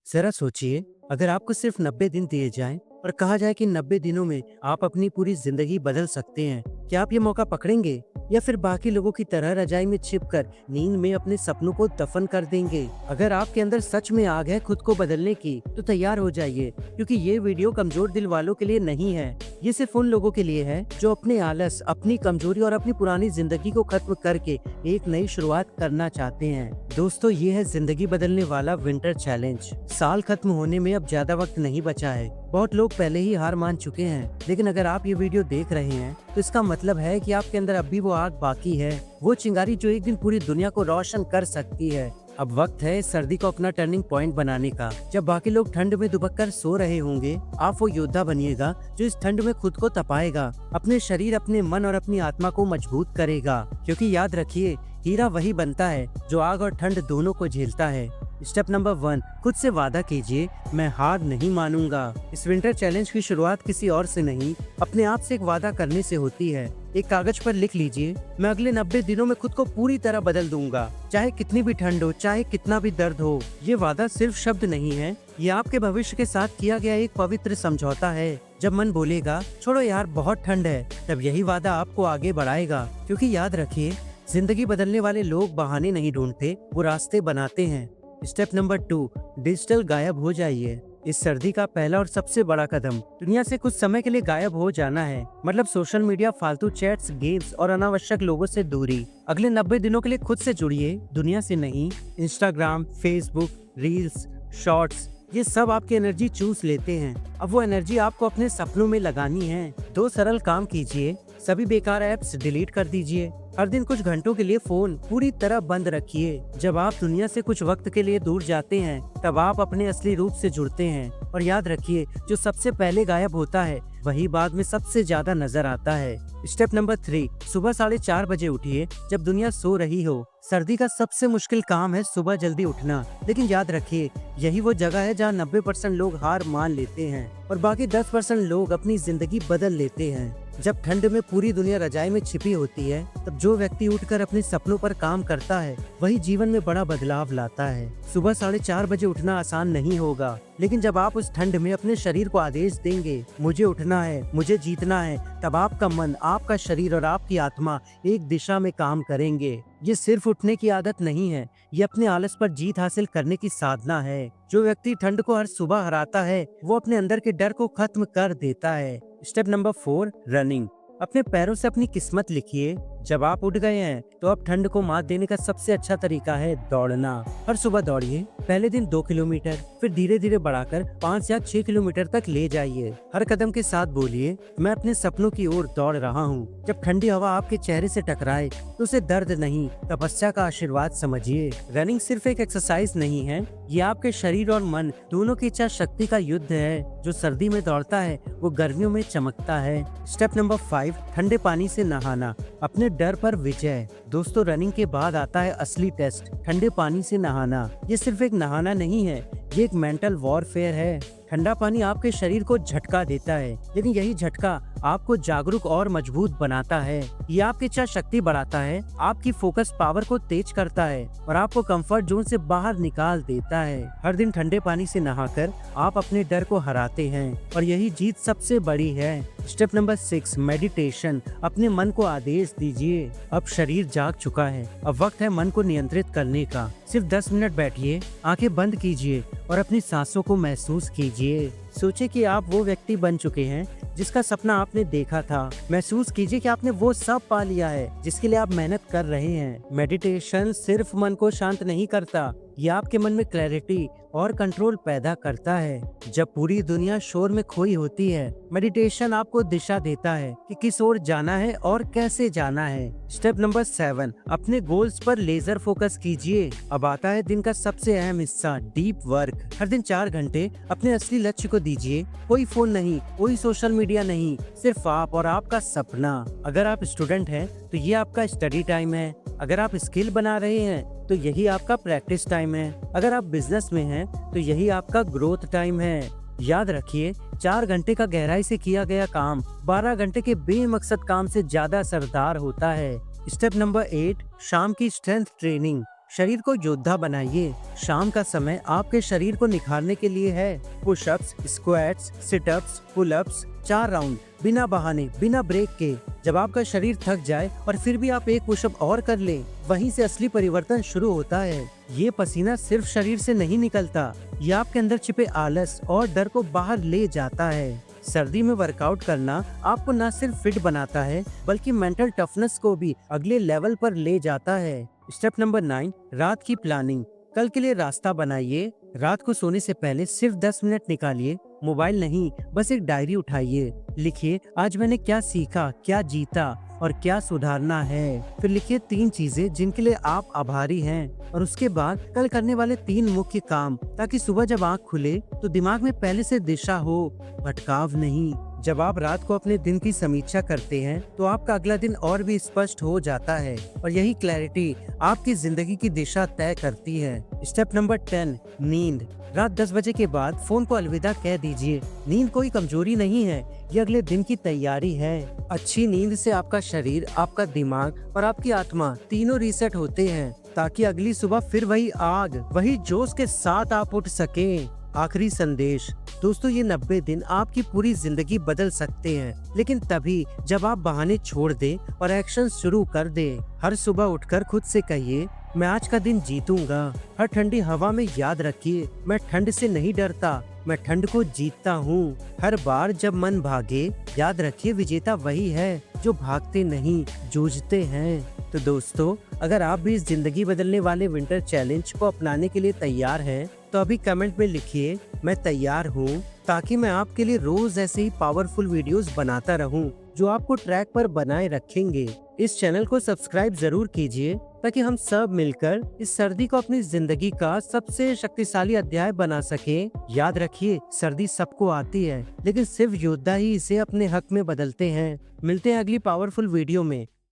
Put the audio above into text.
जरा सोचिए, अगर आपको सिर्फ 90 दिन दिए जाएं और कहा जाए कि 90 दिनों में आप अपनी पूरी जिंदगी बदल सकते हैं, क्या आप ये मौका पकड़ेंगे या फिर बाकी लोगों की तरह रजाई में छिपकर नींद में अपने सपनों को दफन कर देंगे? अगर आपके अंदर सच में आग है खुद को बदलने की, तो तैयार हो जाइए, क्योंकि ये वीडियो कमजोर दिल वालों के लिए नहीं है। ये सिर्फ उन लोगों के लिए है जो अपने आलस, अपनी कमजोरी और अपनी पुरानी जिंदगी को खत्म करके एक नई शुरुआत करना चाहते हैं। दोस्तों, ये है जिंदगी बदलने वाला विंटर चैलेंज। साल खत्म होने में अब ज्यादा वक्त नहीं बचा है। बहुत लोग पहले ही हार मान चुके हैं, लेकिन अगर आप ये वीडियो देख रहे हैं तो इसका मतलब है कि आपके अंदर अब भी वो आग बाकी है, वो चिंगारी जो एक दिन पूरी दुनिया को रोशन कर सकती है। अब वक्त है इस सर्दी को अपना टर्निंग पॉइंट बनाने का। जब बाकी लोग ठंड में दुबक कर सो रहे होंगे, आप वो योद्धा बनिएगा जो इस ठंड में खुद को तपाएगा, अपने शरीर, अपने मन और अपनी आत्मा को मजबूत करेगा। क्योंकि याद रखिए, हीरा वही बनता है जो आग और ठंड दोनों को झेलता है। स्टेप नंबर 1, खुद से वादा कीजिए, मैं हार नहीं मानूंगा। इस विंटर चैलेंज की शुरुआत किसी और से नहीं, अपने आप से एक वादा करने से होती है। एक कागज पर लिख लीजिए, मैं अगले 90 दिनों में खुद को पूरी तरह बदल दूंगा, चाहे कितनी भी ठंड हो, चाहे कितना भी दर्द हो। ये वादा सिर्फ शब्द नहीं है, ये आपके भविष्य के साथ किया गया एक पवित्र समझौता है। जब मन बोलेगा छोड़ो यार बहुत ठंड है, तब यही वादा आपको आगे बढ़ाएगा। क्योंकि याद रखिए, जिंदगी बदलने वाले लोग बहाने नहीं ढूंढते, वो रास्ते बनाते हैं। स्टेप नंबर 2, डिजिटल गायब हो जाइए। इस सर्दी का पहला और सबसे बड़ा कदम दुनिया से कुछ समय के लिए गायब हो जाना है। मतलब सोशल मीडिया, फालतू चैट्स, गेम्स और अनावश्यक लोगों से दूरी। अगले 90 दिनों के लिए खुद से जुड़िए, दुनिया से नहीं। इंस्टाग्राम, फेसबुक, रील्स, शॉर्ट्स, ये सब आपकी एनर्जी चूस लेते हैं। अब वो एनर्जी आपको अपने सपनों में लगानी है। 2 सरल काम कीजिए, सभी बेकार ऐप्स डिलीट कर दीजिए। हर दिन कुछ घंटों के लिए फोन पूरी तरह बंद रखिए। जब आप दुनिया से कुछ वक्त के लिए दूर जाते हैं, तब आप अपने असली रूप से जुड़ते हैं। और याद रखिए, जो सबसे पहले गायब होता है वही बाद में सबसे ज्यादा नजर आता है। स्टेप नंबर 3, सुबह 4:30 बजे उठिए, जब दुनिया सो रही हो। सर्दी का सबसे मुश्किल काम है सुबह जल्दी उठना, लेकिन याद रखिए, यही वो जगह है जहाँ 90% लोग हार मान लेते हैं और बाकी 10% लोग अपनी जिंदगी बदल लेते हैं। जब ठंड में पूरी दुनिया रजाई में छिपी होती है, तब जो व्यक्ति उठकर अपने सपनों पर काम करता है, वही जीवन में बड़ा बदलाव लाता है। सुबह 4:30 बजे उठना आसान नहीं होगा, लेकिन जब आप उस ठंड में अपने शरीर को आदेश देंगे, मुझे उठना है, मुझे जीतना है, तब आपका मन, आपका शरीर और आपकी आत्मा एक दिशा में काम करेंगे। ये सिर्फ उठने की आदत नहीं है, ये अपने आलस पर जीत हासिल करने की साधना है। जो व्यक्ति ठंड को हर सुबह हराता है, वो अपने अंदर के डर को खत्म कर देता है। Step number 4, running. अपने पैरों से अपनी किस्मत लिखिए। जब आप उठ गए हैं, तो अब ठंड को मात देने का सबसे अच्छा तरीका है दौड़ना। हर सुबह दौड़िए। पहले दिन 2 किलोमीटर, फिर धीरे धीरे बढ़ाकर 5 या 6 किलोमीटर तक ले जाइए। हर कदम के साथ बोलिए, मैं अपने सपनों की ओर दौड़ रहा हूँ। जब ठंडी हवा आपके चेहरे से टकराए, तो उसे दर्द नहीं, तपस्या का आशीर्वाद समझिए। रनिंग सिर्फ एक एक्सरसाइज नहीं है, ये आपके शरीर और मन दोनों की इच्छा शक्ति का युद्ध है। जो सर्दी में दौड़ता है, वो गर्मियों में चमकता है। स्टेप नंबर 5, ठंडे पानी से नहाना। अपने डर पर विजय। दोस्तों, रनिंग के बाद आता है असली टेस्ट, ठंडे पानी से नहाना। ये सिर्फ एक नहाना नहीं है, ये एक मेंटल वॉरफेयर है। ठंडा पानी आपके शरीर को झटका देता है, लेकिन यही झटका आपको जागरूक और मजबूत बनाता है। ये आपकी इच्छा शक्ति बढ़ाता है, आपकी फोकस पावर को तेज करता है और आपको कंफर्ट जोन से बाहर निकाल देता है। हर दिन ठंडे पानी से नहाकर आप अपने डर को हराते हैं और यही जीत सबसे बड़ी है। Step number 6, meditation. अपने मन को आदेश दीजिए, अब शरीर जाग चुका है, अब वक्त है मन को नियंत्रित करने का। सिर्फ 10 मिनट बैठिए, आंखें बंद कीजिए और अपनी सांसों को महसूस कीजिए। सोचिए कि आप वो व्यक्ति बन चुके हैं जिसका सपना आपने देखा था। महसूस कीजिए कि आपने वो सब पा लिया है जिसके लिए आप मेहनत कर रहे हैं। मेडिटेशन सिर्फ मन को शांत नहीं करता, ये आपके मन में क्लैरिटी और कंट्रोल पैदा करता है। जब पूरी दुनिया शोर में खोई होती है, मेडिटेशन आपको दिशा देता है कि किस ओर जाना है और कैसे जाना है। स्टेप नंबर 7, अपने गोल्स पर लेजर फोकस कीजिए। अब आता है दिन का सबसे अहम हिस्सा, डीप वर्क। हर दिन 4 घंटे अपने असली लक्ष्य को दीजिए। कोई फोन नहीं, कोई सोशल मीडिया नहीं, सिर्फ आप और आपका सपना। अगर आप स्टूडेंट हैं, तो ये आपका स्टडी टाइम है। अगर आप स्किल बना रहे हैं, तो यही आपका प्रैक्टिस टाइम है। अगर आप बिजनेस में हैं, तो यही आपका ग्रोथ टाइम है। याद रखिए, 4 घंटे का गहराई से किया गया काम 12 घंटे के बेमकसद काम से ज्यादा असरदार होता है। स्टेप नंबर 8, शाम की स्ट्रेंथ ट्रेनिंग। शरीर को योद्धा बनाइए। शाम का समय आपके शरीर को निखारने के लिए है। Pushups, squats, sit-ups, pullups, 4 round बिना बहाने, बिना ब्रेक के। जब आपका शरीर थक जाए और फिर भी आप एक पुशअप और कर लें, वहीं से असली परिवर्तन शुरू होता है। ये पसीना सिर्फ शरीर से नहीं निकलता, ये आपके अंदर छिपे आलस और डर को बाहर ले जाता है। सर्दी में वर्कआउट करना आपको न सिर्फ फिट बनाता है, बल्कि मेंटल टफनेस को भी अगले लेवल पर ले जाता है। स्टेप नंबर 9, रात की प्लानिंग। कल के लिए रास्ता बनाइए। रात को सोने से पहले सिर्फ 10 मिनट निकालिए। मोबाइल नहीं, बस एक डायरी उठाइए। लिखिए, आज मैंने क्या सीखा, क्या जीता और क्या सुधारना है। फिर लिखिए 3 चीजें जिनके लिए आप आभारी हैं, और उसके बाद कल करने वाले 3 मुख्य काम, ताकि सुबह जब आँख खुले तो दिमाग में पहले से दिशा हो, भटकाव नहीं। जब आप रात को अपने दिन की समीक्षा करते हैं तो आपका अगला दिन और भी स्पष्ट हो जाता है, और यही क्लैरिटी आपकी जिंदगी की दिशा तय करती है। स्टेप नंबर 10, नींद। रात 10 बजे के बाद फोन को अलविदा कह दीजिए। नींद कोई कमजोरी नहीं है, ये अगले दिन की तैयारी है। अच्छी नींद से आपका शरीर, आपका दिमाग और आपकी आत्मा तीनों रीसेट होते हैं, ताकि अगली सुबह फिर वही आग, वही जोश के साथ आप उठ सकें। आखिरी संदेश दोस्तों, ये 90 दिन आपकी पूरी जिंदगी बदल सकते हैं, लेकिन तभी जब आप बहाने छोड़ दें और एक्शन शुरू कर दें। हर सुबह उठकर खुद से कहिए, मैं आज का दिन जीतूंगा। हर ठंडी हवा में याद रखिए, मैं ठंड से नहीं डरता, मैं ठंड को जीतता हूँ। हर बार जब मन भागे, याद रखिए विजेता वही है जो भागते नहीं, जूझते हैं। तो दोस्तों, अगर आप भी इस जिंदगी बदलने वाले विंटर चैलेंज को अपनाने के लिए तैयार हैं, तो अभी कमेंट में लिखिए, मैं तैयार हूँ, ताकि मैं आपके लिए रोज ऐसे ही पावरफुल वीडियोस बनाता रहूं, जो आपको ट्रैक पर बनाए रखेंगे। इस चैनल को सब्सक्राइब जरूर कीजिए, ताकि हम सब मिलकर इस सर्दी को अपनी जिंदगी का सबसे शक्तिशाली अध्याय बना सके। याद रखिए, सर्दी सबको आती है, लेकिन सिर्फ योद्धा ही इसे अपने हक में बदलते हैं। मिलते हैं अगली पावरफुल वीडियो में।